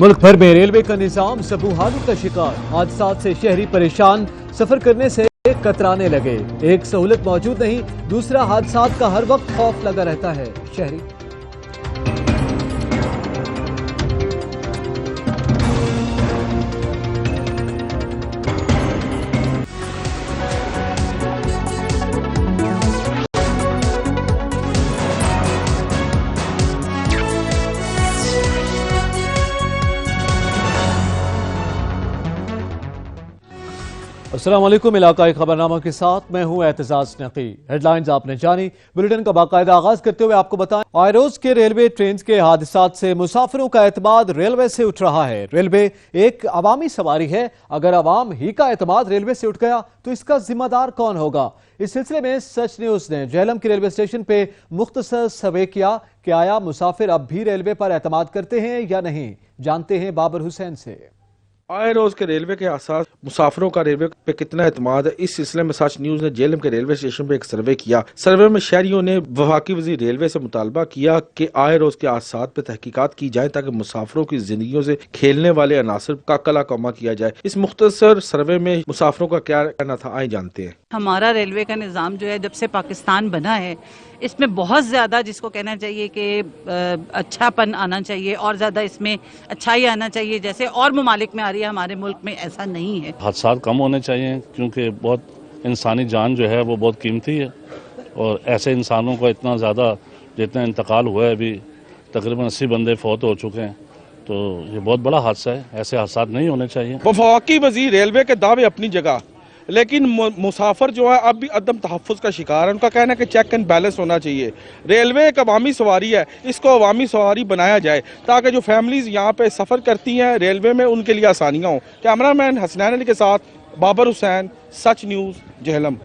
मुल्क भर में रेलवे का निजाम सबूहाली का शिकार, हादसात से शहरी परेशान, सफर करने से कतराने लगे। एक सहूलत मौजूद नहीं, दूसरा हादसात का हर वक्त खौफ लगा रहता है शहरी। अस्सलाम वालेकुम, इलाकाई खबरनामा के साथ मैं हूं एतजाज नकी। हेडलाइंस आपने जानी, बुलेटिन का बाकायदा आगाज करते हुए आपको बताएं, आयरोज के रेलवे ट्रेन के हादसात से मुसाफिरों का एतमाद रेलवे से उठ रहा है। रेलवे एक अवामी सवारी है, अगर अवाम ही का एतमाद रेलवे से उठ गया तो इसका जिम्मेदार कौन होगा? इस सिलसिले में सच न्यूज ने झेलम के रेलवे स्टेशन पे मुख्तसर सर्वे किया कि आया मुसाफिर अब भी रेलवे पर एतमाद करते हैं या नहीं। जानते हैं बाबर हुसैन से। आए रोज के रेलवे के आसास मुसाफिरों का रेलवे पे कितना एतमाद है, इस सिलसिले में सच न्यूज ने झेलम के रेलवे स्टेशन पे एक सर्वे किया। सर्वे में शहरियों ने वफाकी वज़ीर रेलवे से मुतालबा किया कि आए रोज के आसात पे तहकीकात की जाए ताकि मुसाफिरों की जिंदगियों से खेलने वाले अनासर का कला कमा किया जाए। इस मुख्तसर सर्वे में मुसाफिरों का क्या कहना था, आए जानते हैं। हमारा रेलवे का निज़ाम जो है जब से पाकिस्तान बना है, इसमें बहुत ज़्यादा जिसको कहना चाहिए कि अच्छापन आना चाहिए और ज़्यादा इसमें अच्छाई आना चाहिए, जैसे और ममालिक में आ रही है। हमारे मुल्क में ऐसा नहीं है। हादसा कम होने चाहिए क्योंकि बहुत इंसानी जान जो है वो बहुत कीमती है और ऐसे इंसानों का इतना ज़्यादा जितना इंतकाल हुआ है, अभी तकरीबन 80 बंदे फौत हो चुके हैं, तो ये बहुत बड़ा हादसा है। ऐसे हादसा नहीं होने चाहिए। वफाकी वज़ीर रेलवे के दावे अपनी जगह, लेकिन मुसाफिर जो है अब भी अदम तहफ़्फ़ुज़ का शिकार है। उनका कहना है कि चेक एंड बैलेंस होना चाहिए। रेलवे एक अवामी सवारी है, इसको अवामी सवारी बनाया जाए ताकि जो फैमिलीज़ यहाँ पे सफ़र करती हैं रेलवे में उनके लिए आसानियाँ हों। कैमरामैन हसनैन अली के साथ बाबर हुसैन, सच न्यूज़, झेलम।